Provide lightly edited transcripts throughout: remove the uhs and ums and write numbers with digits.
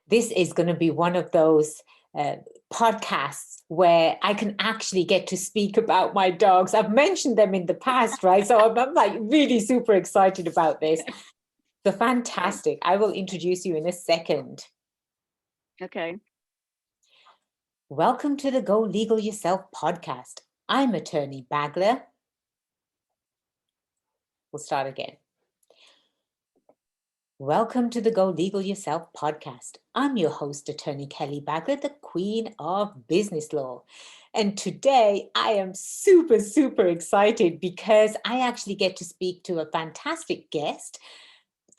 This is going to be one of those podcasts where I can actually get to speak about my dogs. I've mentioned them in the past, right? So I'm like really super excited about this. So fantastic. I will introduce you in a second. Okay. Welcome to the Go Legal Yourself podcast. I'm attorney Bagler. We'll start again. Welcome to the Go Legal Yourself podcast. I'm your host, attorney Kelly Bagler, the queen of business law. And today I am super, super excited because I actually get to speak to a fantastic guest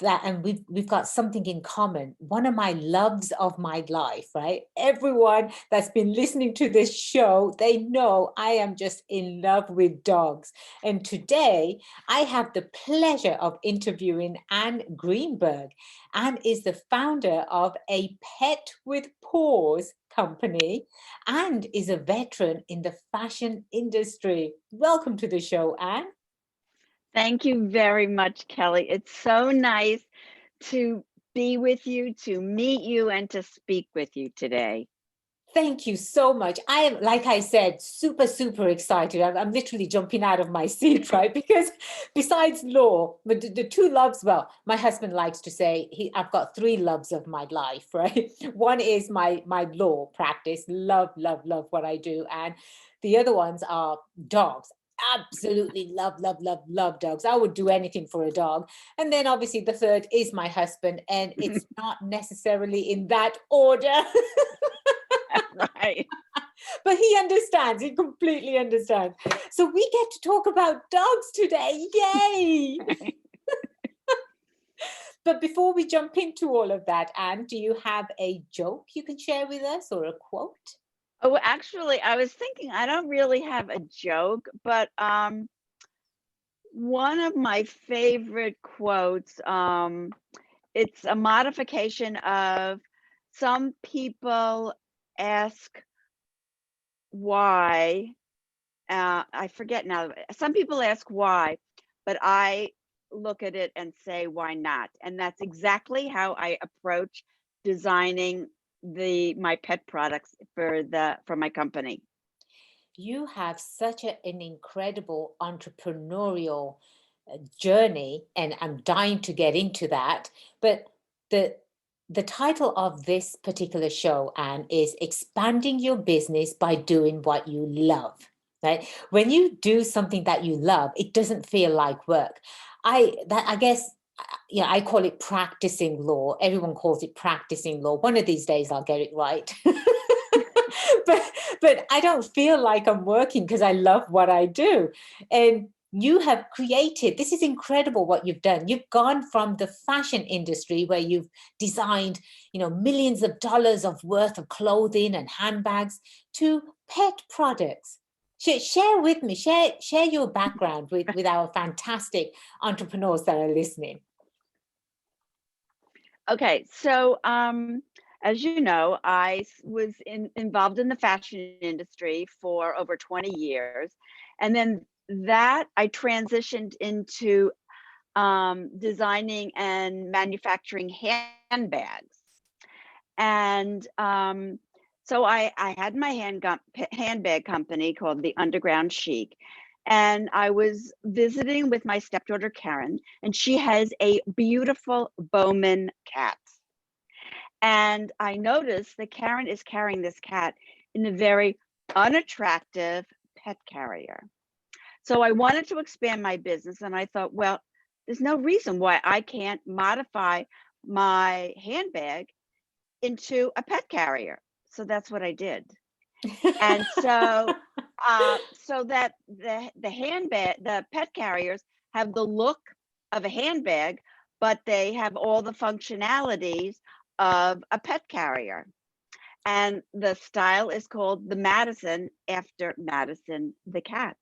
and we've got something in common. One of my loves of my life, right? Everyone that's been listening to this show, they know I am just in love with dogs. And today I have the pleasure of interviewing Ann Greenberg. Ann is the founder of a Pet with Paws company and is a veteran in the fashion industry. Welcome to the show, Ann. Thank you very much, Kelly. It's so nice to be with you, to meet you, and to speak with you today. Thank you so much. I am, like I said, super, super excited. I'm literally jumping out of my seat, right? Because besides law, the two loves, well, my husband likes to say, I've got three loves of my life, right? One is my law practice, love what I do. And the other ones are dogs. Absolutely love dogs. I would do anything for a dog. And then obviously the third is my husband, and it's not necessarily in that order. Right. But he understands, he completely understands. So we get to talk about dogs today. Yay! But before we jump into all of that, Anne, do you have a joke you can share with us or a quote? Oh, actually, I was thinking I don't really have a joke, but one of my favorite quotes, it's a modification of some people ask why, I forget now, some people ask why, but I look at it and say, why not? And that's exactly how I approach designing my pet products for my company. You have such an incredible entrepreneurial journey, and I'm dying to get into that. But the title of this particular show, Anne, is Expanding Your Business by Doing What You Love. Right? When you do something that you love, it doesn't feel like work. I guess, I call it practicing law. Everyone calls it practicing law. One of these days I'll get it right. but I don't feel like I'm working because I love what I do. And you have created, this is incredible what you've done. You've gone from the fashion industry where you've designed, millions of dollars of worth of clothing and handbags to pet products. Share with me, share your background with our fantastic entrepreneurs that are listening. Okay, so as you know, I was involved in the fashion industry for over 20 years. And then that I transitioned into designing and manufacturing handbags. And so I had my handbag company called the Underground Chic. And I was visiting with my stepdaughter, Karen, and she has a beautiful Bowman cat. And I noticed that Karen is carrying this cat in a very unattractive pet carrier. So I wanted to expand my business, and I thought, well, there's no reason why I can't modify my handbag into a pet carrier. So that's what I did. And so so that the pet carriers have the look of a handbag, but they have all the functionalities of a pet carrier. And the style is called the Madison, after Madison the cat.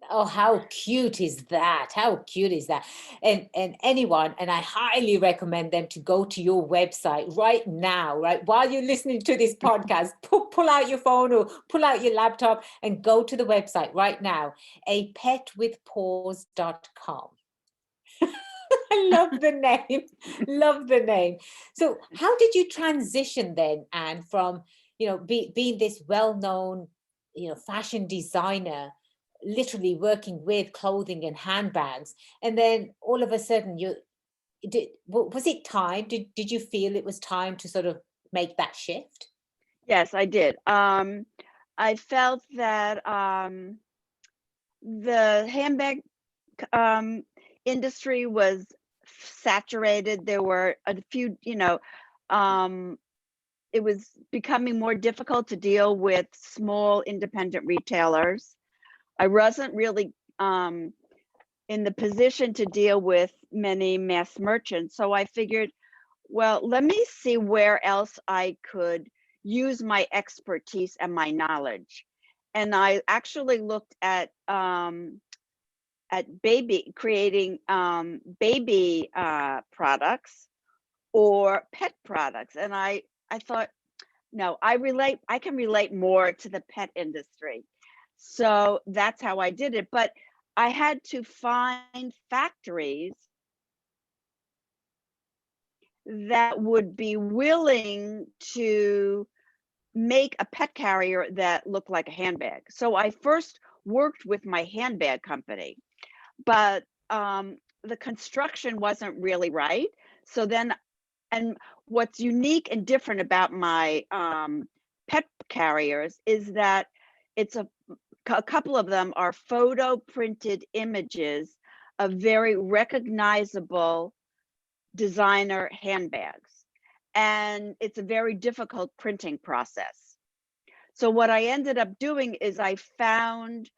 Oh, how cute is that? How cute is that? And anyone, and I highly recommend them to go to your website right now, right? While you're listening to this podcast, pull out your phone or pull out your laptop and go to the website right now, apetwithpaws.com. I love the name. Love the name. So how did you transition then, Anne, from, being this well-known, fashion designer, literally working with clothing and handbags, and then all of a sudden was it time? Did you feel it was time to sort of make that shift? Yes, I did. I felt that the handbag um, industry was saturated. There were a few, um, it was becoming more difficult to deal with small independent retailers. I wasn't really in the position to deal with many mass merchants. So I figured, well, let me see where else I could use my expertise and my knowledge. And I actually looked at baby creating baby products or pet products, and I thought, no, I can relate more to the pet industry, so that's how I did it. But I had to find factories that would be willing to make a pet carrier that looked like a handbag. So I first worked with my handbag company, but the construction wasn't really right. So then, and what's unique and different about my pet carriers is that it's a couple of them are photo printed images of very recognizable designer handbags. And it's a very difficult printing process. So what I ended up doing is I found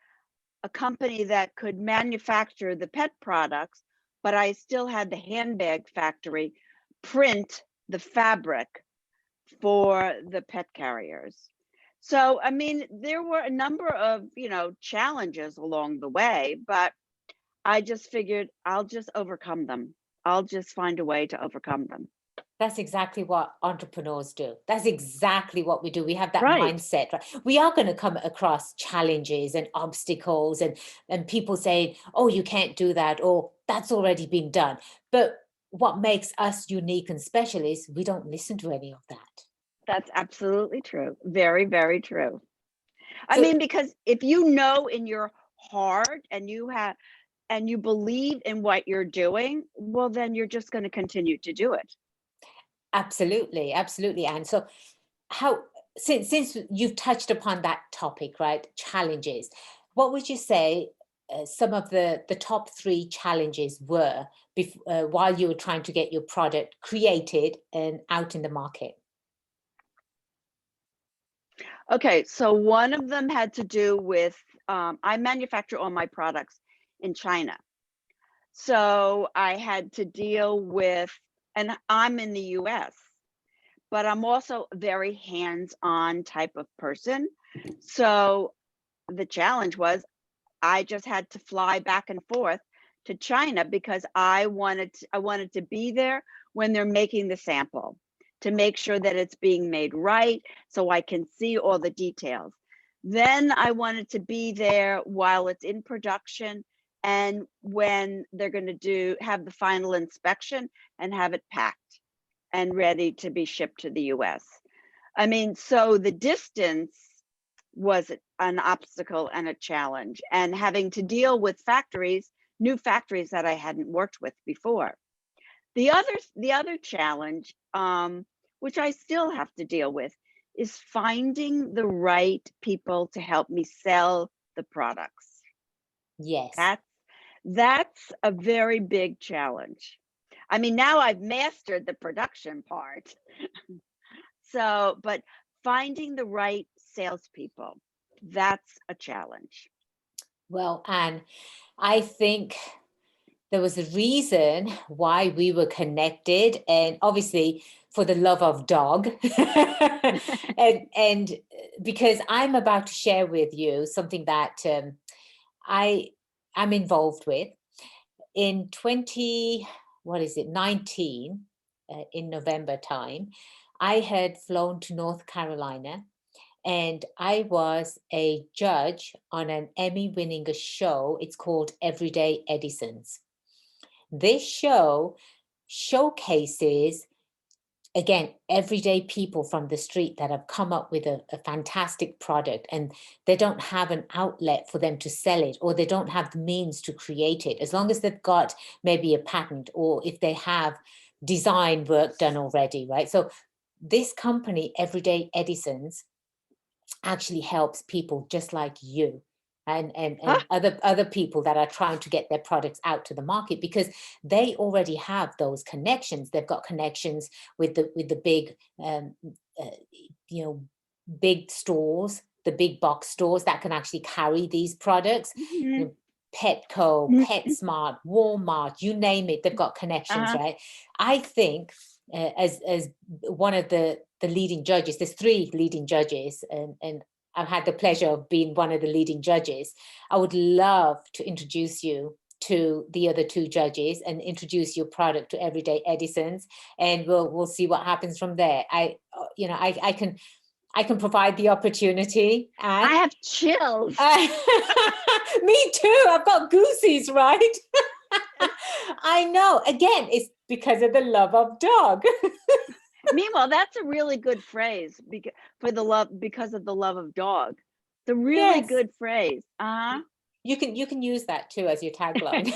a company that could manufacture the pet products, but I still had the handbag factory print the fabric for the pet carriers. So, I mean, there were a number of, challenges along the way, but I just figured I'll just overcome them. I'll just find a way to overcome them. That's exactly what entrepreneurs do. That's exactly what we do. We have that Right. mindset, right? We are going to come across challenges and obstacles and people saying, oh, you can't do that, or that's already been done. But what makes us unique and special is we don't listen to any of that. That's absolutely true. Very, very true. I So mean, because if you know in your heart and you believe in what you're doing, well, then you're just going to continue to do it. absolutely, absolutely. And so how since you've touched upon that topic, right? Challenges. What would you say some of the top three challenges were while you were trying to get your product created and out in the market? Okay, so one of them had to do with I manufacture all my products in China. So I had to deal with, and I'm in the US, but I'm also a very hands on type of person. So the challenge was I just had to fly back and forth to China because I wanted to be there when they're making the sample to make sure that it's being made right so I can see all the details. Then I wanted to be there while it's in production and when they're going to do have the final inspection and have it packed and ready to be shipped to the US. I mean, so the distance was an obstacle and a challenge, and having to deal with new factories that I hadn't worked with before. The other challenge, which I still have to deal with, is finding the right people to help me sell the products. Yes. That's a very big challenge. I mean, now I've mastered the production part. So, but finding the right salespeople, that's a challenge. Well, Anne, I think there was a reason why we were connected, and obviously for the love of dog. And because I'm about to share with you something that I am involved with in 20, what is it, 19, in November time. I had flown to North Carolina and I was a judge on an Emmy winning a show. It's called Everyday Edisons. This show showcases, again, everyday people from the street that have come up with a fantastic product, and they don't have an outlet for them to sell it, or they don't have the means to create it. As long as they've got maybe a patent, or if they have design work done already, right? So this company, Everyday Edison's, actually helps people just like you and other people that are trying to get their products out to the market, because they already have those connections. They've got connections with the big uh, you know big stores, the big box stores that can actually carry these products. Mhm. you know, Petco, Mhm. PetSmart, Walmart, you name it, they've got connections, Uh-huh. right? I think, as one of the leading judges, there's three leading judges, and I've had the pleasure of being one of the leading judges. I would love to introduce you to the other two judges and introduce your product to Everyday Edison's, and we'll see what happens from there. I can provide the opportunity, I and have chills. me too. I've got goosies, right? I know. Again, it's because of the love of dog. Meanwhile, that's a really good phrase because of the love of dog. It's a really Yes, good phrase. Uh-huh. you can use that too as your tagline.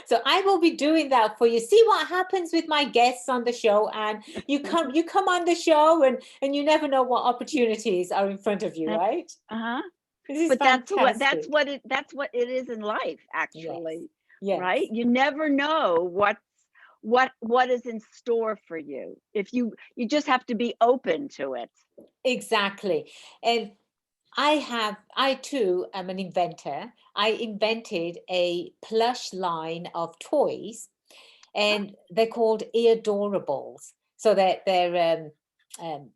So I will be doing that for you. See what happens with my guests on the show, and you come on the show, and you never know what opportunities are in front of you, That's right? uh-huh. This is But fantastic. that's what it is in life, Yes. actually, right? Yes. You never know what is in store for you. If you just have to be open to it. Exactly. And I too am an inventor. I invented a plush line of toys, Huh? and they're called eadorables. So they're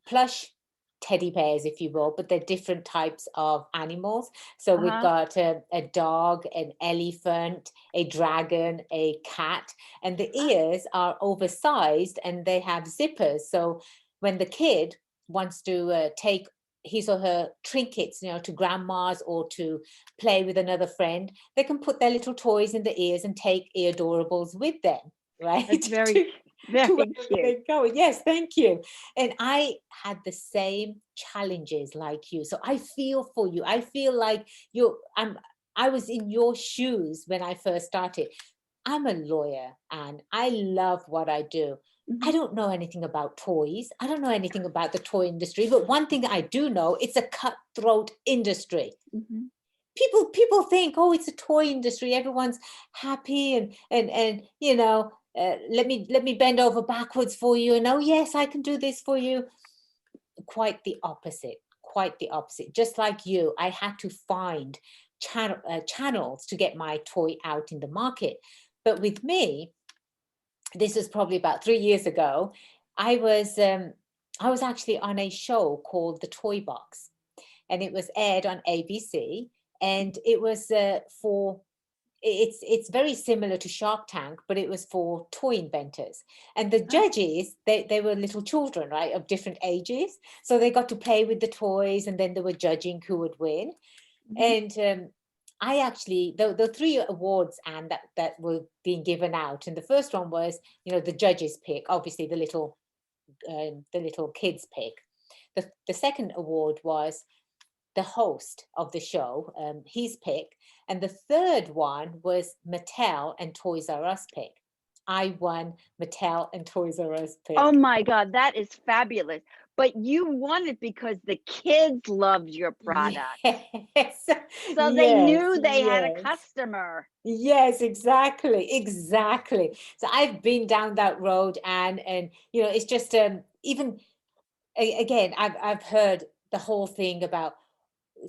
plush teddy bears, if you will, but they're different types of animals. So we've Uh-huh. got a dog, an elephant, a dragon, a cat, and the Huh? ears are oversized and they have zippers. So when the kid wants to take his or her trinkets, to grandma's or to play with another friend, they can put their little toys in the ears and take eadorables with them, right? That's very, To very wherever cute. they go. Yes, thank you. And I had the same challenges like you. So I feel for you. I feel like I was in your shoes when I first started. I'm a lawyer and I love what I do. I Mhm. don't know anything about toys. I don't know anything about the toy industry, but one thing I do know, it's a cutthroat industry. Mhm. People think, oh, it's a toy industry, everyone's happy, and let me bend over backwards for you, and oh yes, I can do this for you. Quite the opposite. Quite the opposite. Just like you, I had to find channels to get my toy out in the market. But with me, this was probably about 3 years ago. I was um, i was actually on a show called The Toy Box, and it was aired on ABC, and it was for it's very similar to Shark Tank, but it was for toy inventors. And the Huh? judges, they were little children, right, of different ages. So they got to play with the toys, and then they were judging who would win. Mhm. And I actually, the three awards and that were being given out, and the first one was, the judges pick, obviously the little kids pick. The second award was the host of the show, his pick. And the third one was Mattel and Toys R Us pick. I won Mattel and Toys R Us Oh pick. my God, that is fabulous. But you won it because the kids loved your product. Yes, So they yes, knew they had a yes. customer. Yes, exactly, exactly. So I've been down that road, and it's just even again, I've heard the whole thing about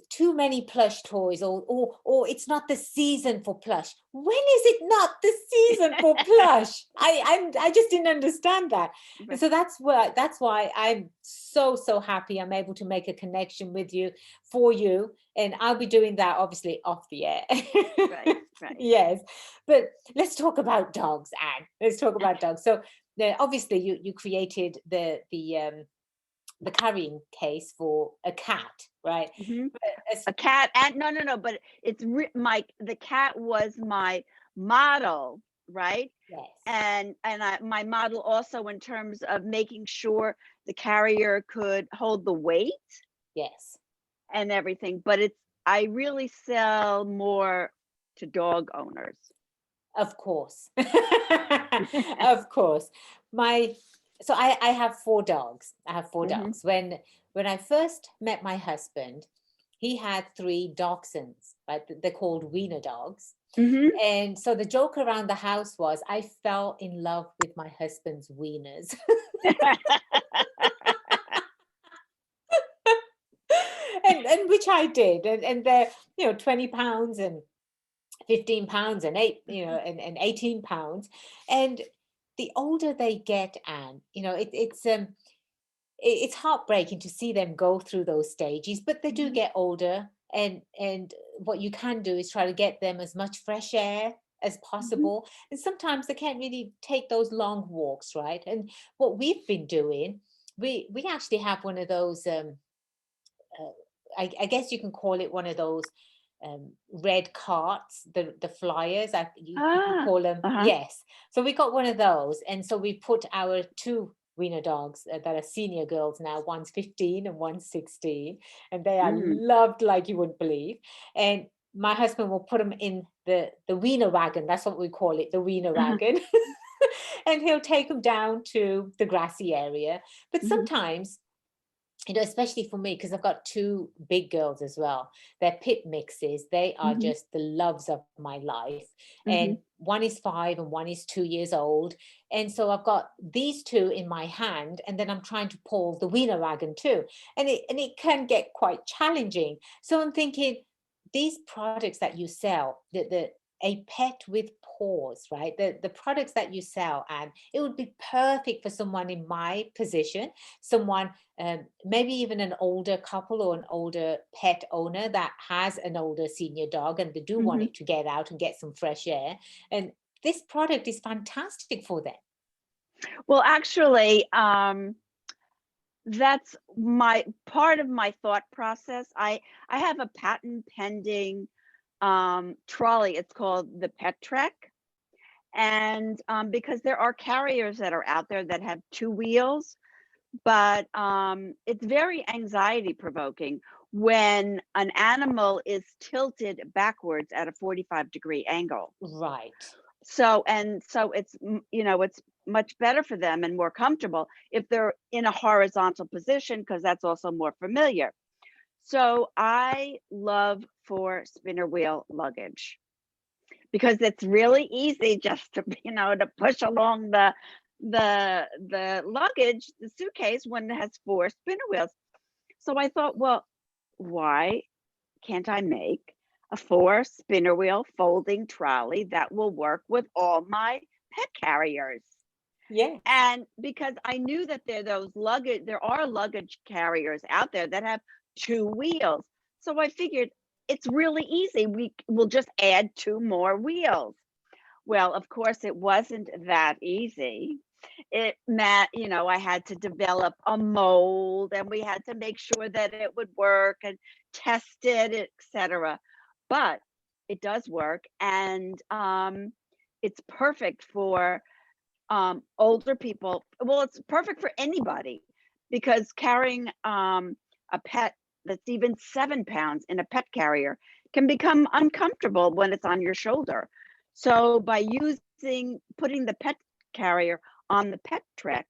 too many plush toys, or it's not the season for plush. When is it not the season for plush? I just didn't understand that. And Right, so that's why I'm so happy I'm able to make a connection with you, for you, and I'll be doing that obviously off the air. right, right. Yes, but let's talk about dogs, Anne. Let's talk about Okay. dogs. So obviously you created the carrying case for a cat, right? Mhm. But as, A cat and no, but it's my the cat was my model, right? yes, And my model also in terms of making sure the carrier could hold the weight yes, and everything, but it's I really sell more to dog owners. of course. Of course. My so I have four dogs. I have four Mhm. dogs. When I first met my husband, he had three dachshunds, right? They're called wiener dogs. Mhm. And so the joke around the house was I fell in love with my husband's wieners. And which I did. And they're, 20 pounds and 15 pounds and and 18 pounds. And the older they get, Anne, it's heartbreaking to see them go through those stages, but they do Mhm. get older. And what you can do is try to get them as much fresh air as Mhm. possible. And sometimes they can't really take those long walks, right? And what we've been doing, we actually have one of those uh, I guess you can call it one of those red carts, the flyers. You could Ah. call them, Uh-huh. yes. So we got one of those, and so we put our two wiener dogs that are senior girls now. One's 15 and one's 16, and they are Mm. loved like you wouldn't believe. And my husband will put them in the wiener wagon. That's what we call it, the wiener Uh-huh. wagon. And he'll take them down to the grassy area. But Mhm. sometimes, especially for me, because I've got two big girls as well. They're pit mixes. They are Mhm. just the loves of my life. And Mhm. one is 5 and one is 2 years old. And so I've got these two in my hand, and then I'm trying to pull the wiener wagon too. And it can get quite challenging. So I'm thinking, these products that you sell, the a pet with paws, right? The products that you sell, and it would be perfect for someone in my position, someone maybe even an older couple or an older pet owner that has an older senior dog and they do want Mhm. it to get out and get some fresh air. And this product is fantastic for them. Well, actually, that's my part of my thought process. I have a patent pending trolley. It's called the Pet Trek. And because there are carriers that are out there that have two wheels, but it's very anxiety provoking when an animal is tilted backwards at a 45-degree angle. Right. So it's much better for them and more comfortable if they're in a horizontal position because that's also more familiar. So I love for spinner wheel luggage because it's really easy just to to push along the luggage, the suitcase when it has four spinner wheels. So I thought, well, why can't I make a four spinner wheel folding trolley that will work with all my pet carriers? Yes. And because I knew that there are luggage carriers out there that have two wheels. So I figured it's really easy. We will just add two more wheels. Well, of course, it wasn't that easy. I had to develop a mold and we had to make sure that it would work and test it, etc. But it does work, and it's perfect for older people. Well, it's perfect for anybody because carrying a pet that's even 7 pounds in a pet carrier can become uncomfortable when it's on your shoulder. So by putting the pet carrier on the pet trek,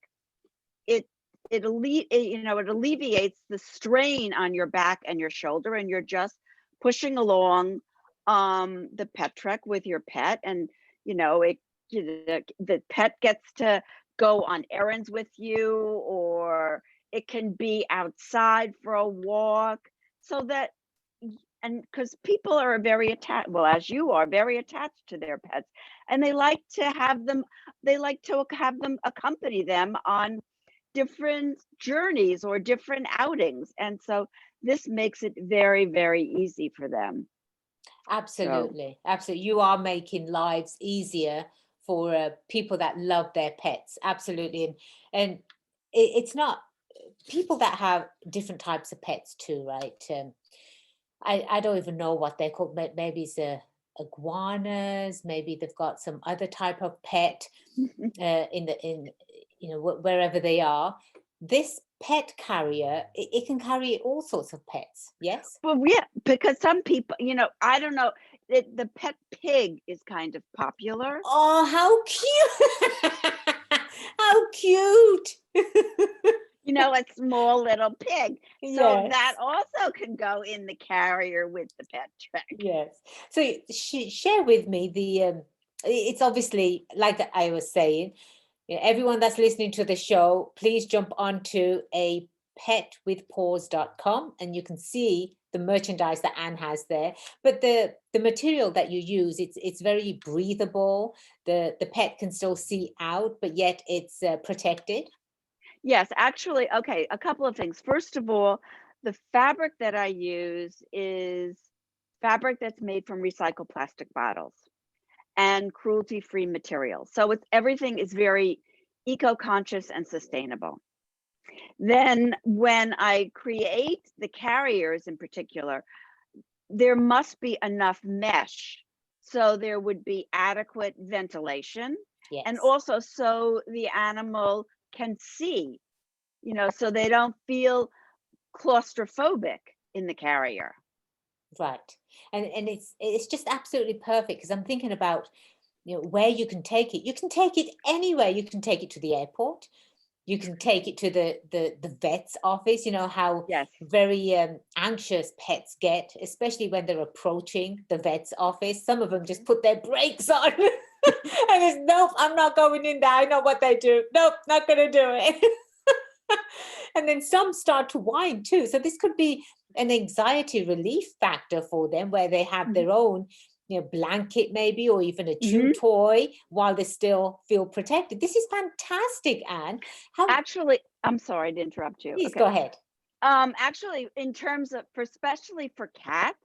it it alleviates the strain on your back and your shoulder, and you're just pushing along the pet trek with your pet, and it the pet gets to go on errands with you, or it can be outside for a walk, so that and because people are very attached, well, as you are very attached to their pets, and they like to have them accompany them on different journeys or different outings. And so this makes it very, very easy for them. So, Absolutely. Absolutely. You are making lives easier for people that love their pets. Absolutely. And it's not. people that have different types of pets too, right? I don't even know what they're called. Maybe it's iguanas. Maybe they've got some other type of pet in wherever they are. This pet carrier, it can carry all sorts of pets. Yes. Well, yeah, because some people, I don't know, the pet pig is kind of popular. Oh, how cute! How cute! A small little pig. So that Yes. also can go in the carrier with the pet truck. Yes. So share with me it's obviously, like I was saying, everyone that's listening to the show, please jump onto a petwithpaws.com and you can see the merchandise that Anne has there. But the material that you use, it's very breathable. The pet can still see out, but yet it's protected. Yes, actually, okay, a couple of things. First of all, the fabric that I use is fabric that's made from recycled plastic bottles and cruelty-free materials. So everything is very eco-conscious and sustainable. Then when I create the carriers in particular, there must be enough mesh so there would be adequate ventilation, and Yes. also so the animal can see, so they don't feel claustrophobic in the carrier. Right. And it's just absolutely perfect because I'm thinking about where you can take it. You can take it anywhere. You can take it to the airport. You can take it to the vet's office. You know how Yes. very anxious pets get, especially when they're approaching the vet's office. Some of them just put their brakes on. And it's, nope, I'm not going in there. I know what they do. Nope, not going to do it. And then some start to whine too. So this could be an anxiety relief factor for them where they have Mhm. their own blanket maybe, or even a chew Mhm. toy while they still feel protected. This is fantastic, Anne. How, Actually, I'm sorry to interrupt you. please Okay. go ahead. Actually, in terms of, especially for cats,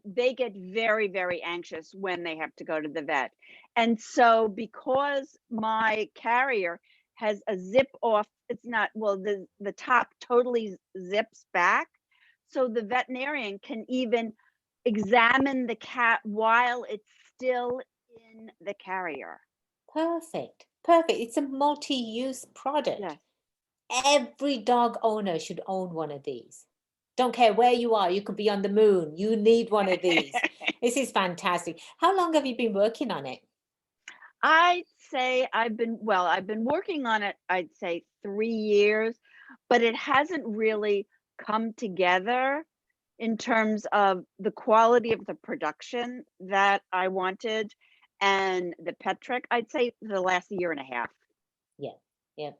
they get very, very anxious when they have to go to the vet. And so because my carrier has a zip off, it's not, well, the top totally zips back. So the veterinarian can even examine the cat while it's still in the carrier. Perfect. Perfect. It's a multi-use product. Yes. Every dog owner should own one of these. Don't care where you are. You could be on the moon. You need one of these. This is fantastic. How long have you been working on it? I'd say I've been working on it, I'd say 3 years, but it hasn't really come together in terms of the quality of the production that I wanted and the pet trick. I'd say the last year and a half. Yeah, yeah.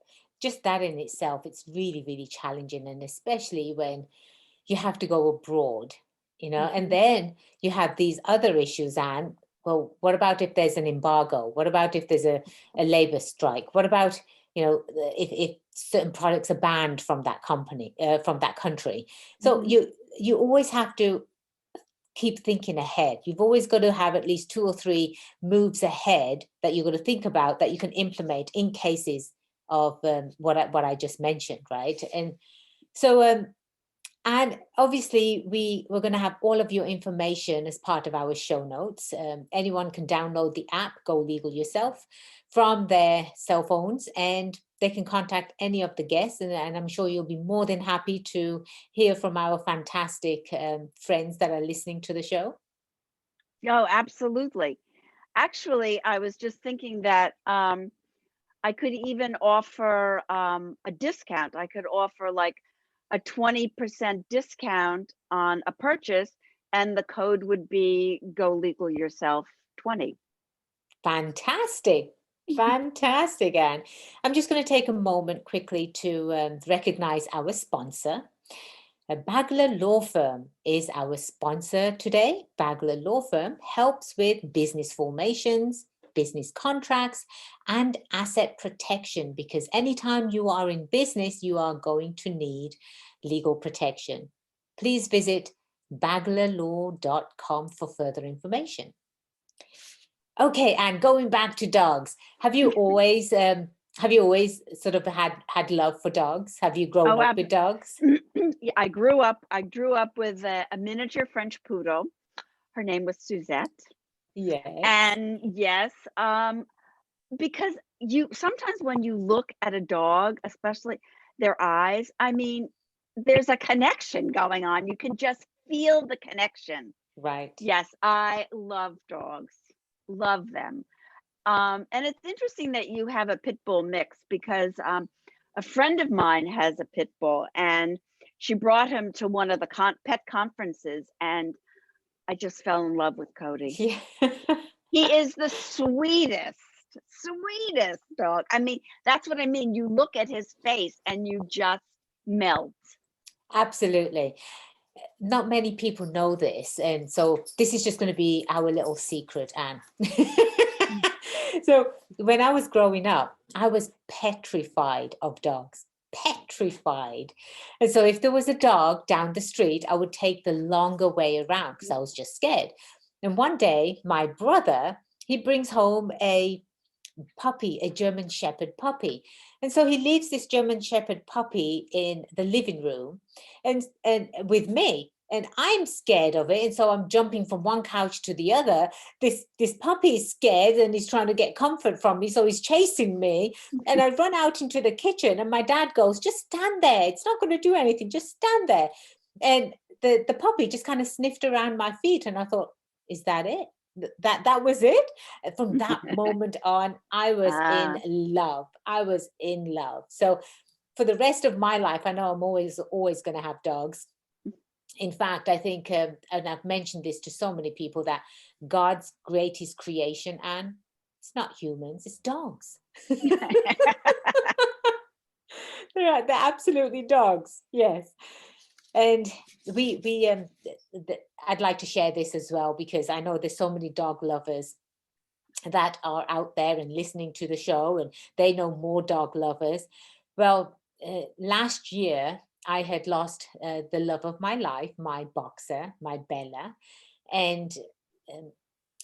Just that in itself, it's really, really challenging. And especially when you have to go abroad, and Mhm. then you have these other issues. And well, what about if there's an embargo? What about if there's a labor strike? What about, if certain products are banned from that company, from that country? So Mhm. you always have to keep thinking ahead. You've always got to have at least 2 or 3 moves ahead that you're going to think about that you can implement in cases of what I just mentioned, right? And so and obviously, we're going to have all of your information as part of our show notes. Anyone can download the app, Go Legal Yourself, from their cell phones, and they can contact any of the guests. And I'm sure you'll be more than happy to hear from our fantastic friends that are listening to the show. Oh, absolutely. Actually, I was just thinking that I could even offer a discount. I could offer like a 20% discount on a purchase, and the code would be Go Legal Yourself 20. Fantastic. Fantastic, Anne. I'm just going to take a moment quickly to recognize our sponsor. Bagler Law Firm is our sponsor today. Bagler Law Firm helps with business formations, business contracts, and asset protection because anytime you are in business, you are going to need legal protection. Please visit baglerlaw.com for further information. Okay, and going back to dogs, have you always Have you always sort of had love for dogs? Have you grown Oh, up with dogs? yeah, I grew up with a miniature French poodle. Her name was Suzette. Yes. And yes, because you sometimes when you look at a dog, especially their eyes, I mean, there's a connection going on. You can just feel the connection. Right. Yes, I love dogs. Love them. And it's interesting that you have a pit bull mix because a friend of mine has a pit bull and she brought him to one of the pet conferences and I just fell in love with Cody. Yeah. He is the sweetest dog. I mean, that's what I mean. You look at his face and you just melt. Absolutely. Not many people know this, and so this is just going to be our little secret, Anne. Mm. So when I was growing up, I was petrified of dogs, petrified. And so if there was a dog down the street, I would take the longer way around because I was just scared. And one day, my brother, he brings home a puppy, a German Shepherd puppy. And so he leaves this German Shepherd puppy in the living room and with me. And I'm scared of it. And so I'm jumping from one couch to the other. This puppy is scared and he's trying to get comfort from me. So he's chasing me. And I run out into the kitchen and my dad goes, just stand there. It's not going to do anything. Just stand there. And the puppy just kind of sniffed around my feet. And I thought, is that it? That was it. From that moment on, I was in Ah, love. I was in love. So for the rest of my life, I know I'm always going to have dogs. In fact, I think, and I've mentioned this to so many people, that God's greatest creation, Anne, it's not humans, it's dogs. They're absolutely dogs. Yes. And we I'd like to share this as well because I know there's so many dog lovers that are out there and listening to the show and they know more dog lovers. Well, last year I had lost the love of my life, my boxer, my Bella, and um,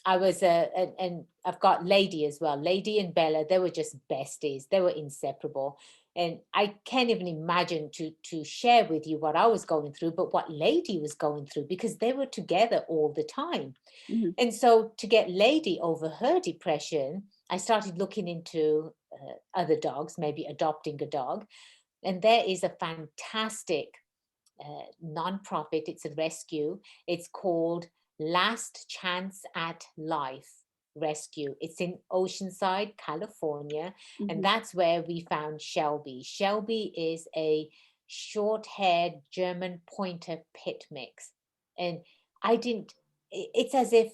I was and I've got Lady as well. Lady and Bella, they were just besties. They were inseparable. And I can't even imagine to share with you what I was going through, but what Lady was going through because they were together all the time. mhm. And so to get Lady over her depression, I started looking into other dogs, maybe adopting a dog. And there is a fantastic non-profit. It's a rescue. It's called Last Chance at Life Rescue. It's in Oceanside, California, and Mhm. that's where we found Shelby. Shelby is a short-haired German pointer pit mix, and I didn't. It's as if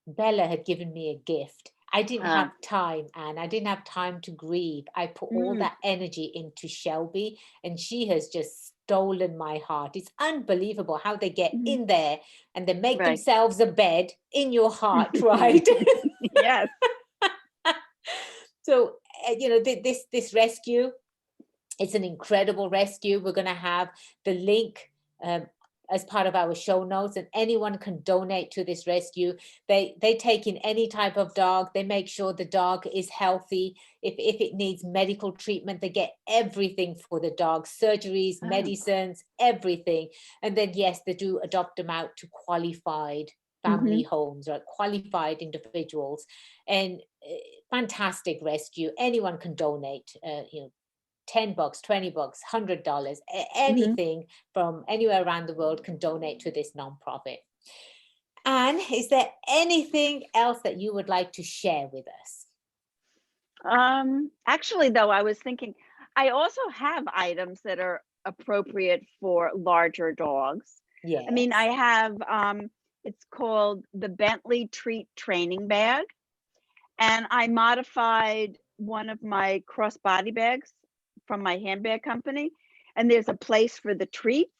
Bella had given me a gift. I didn't Ah, have time, and I didn't have time to grieve. I put all mm, that energy into Shelby, and she has just stolen my heart. It's unbelievable how they get mhm. in there and they make Right. themselves a bed in your heart, right? Yes. So, this rescue, it's an incredible rescue. We're going to have the link um, as part of our show notes, and anyone can donate to this rescue. They take in any type of dog. They make sure the dog is healthy. If it needs medical treatment, they get everything for the dog, surgeries, Oh. medicines, everything. And then yes, they do adopt them out to qualified family Mhm. homes or qualified individuals. And fantastic rescue. Anyone can donate. 10 bucks, 20 bucks, $100, Mhm. anything from anywhere around the world can donate to this nonprofit. And is there anything else that you would like to share with us? Actually, though, I was thinking, I also have items that are appropriate for larger dogs. I mean, I Yes. have, it's called the Bentley Treat Training Bag, and I modified one of my crossbody bags from my handbag company. And there's a place for the treats.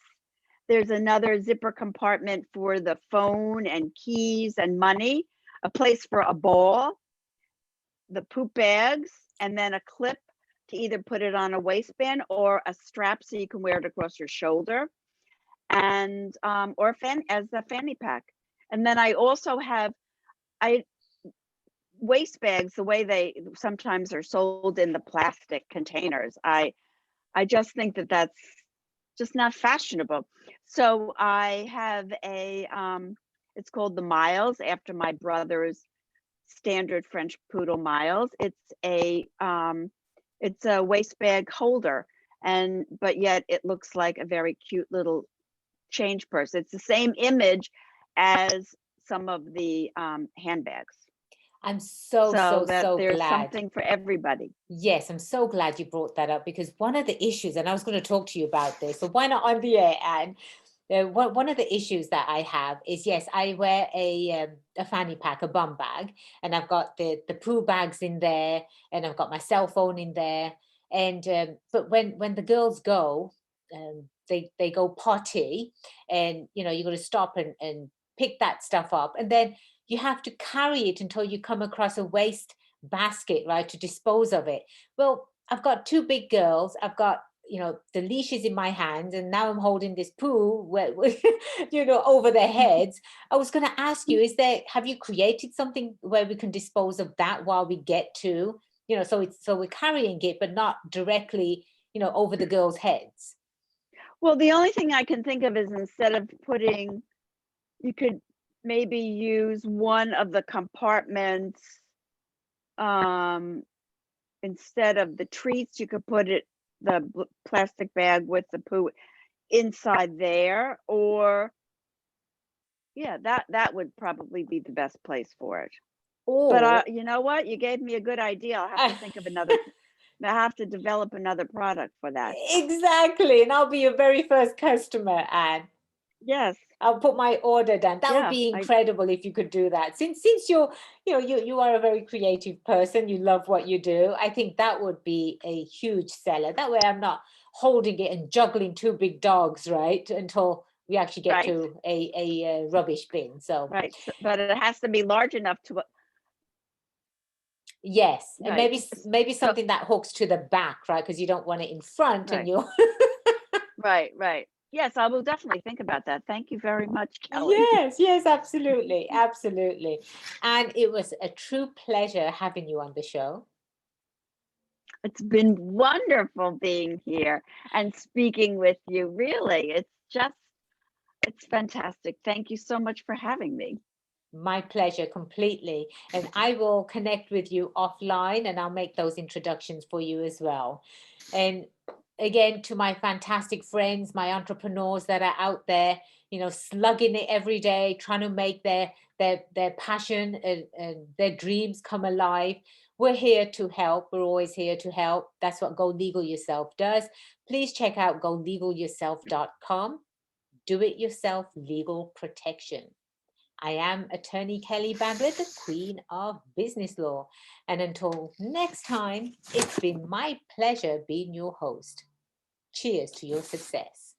There's another zipper compartment for the phone and keys and money, a place for a ball, the poop bags, and then a clip to either put it on a waistband or a strap so you can wear it across your shoulder, and or fan as a fanny pack. And then I also have I waste bags, the way they sometimes are sold in the plastic containers, I just think that that's just not fashionable. So I have it's called the Miles after my brother's standard French poodle Miles. It's a waist bag holder, and but yet it looks like a very cute little change purse. It's the same image as some of the handbags, I'm so, so so, that so there's glad. something for everybody. Yes, I'm so glad you brought that up, because one of the issues, and I was going to talk to you about this, so why not on the air, Anne? One of the issues that I have is, yes, I wear a fanny pack, a bum bag, and I've got the poo bags in there, and I've got my cell phone in there. And but when the girls go, they go potty, and you got to stop and pick that stuff up, and then you have to carry it until you come across a waste basket, right, to dispose of it. Well, I've got two big girls. I've got the leashes in my hands, and now I'm holding this poo where, over their heads. I was going to ask you, have you created something where we can dispose of that while we get to, so we're carrying it but not directly, over the girls' heads? Well, the only thing I can think of is, instead of putting, you could maybe use one of the compartments, um, instead of the treats, you could put the plastic bag with the poo inside there, or yeah, that would probably be the best place for it. But Or you know what? You gave me a good idea. I'll have to think of another. I have to develop another product for that. exactly, and I'll be your very first customer, Anne. Yes. I'll put my order down. That would Yeah. be incredible if you could do that. Since you are a very creative person, you love what you do. I think that would be a huge seller. That way I'm not holding it and juggling two big dogs, right? Until we actually get Right. to a rubbish bin. So Right. But it has to be large enough to. yes, and Right. maybe So something that hooks to the back, right? Because you don't want it in front, and right. you Right. Right. Yes, I will definitely think about that. Thank you very much, Kelly. yes, yes, absolutely, absolutely. And it was a true pleasure having you on the show. It's been wonderful being here and speaking with you. Really, it's fantastic. Thank you so much for having me. My pleasure, completely. And I will connect with you offline, and I'll make those introductions for you as well. And again, to my fantastic friends, my entrepreneurs that are out there, slugging it every day, trying to make their passion and their dreams come alive. We're here to help. We're always here to help. That's what Go Legal Yourself does. Please check out golegalyourself.com. Do it yourself legal protection. I am Attorney Kelly Baglet, the Queen of Business Law. And until next time, it's been my pleasure being your host. Cheers to your success.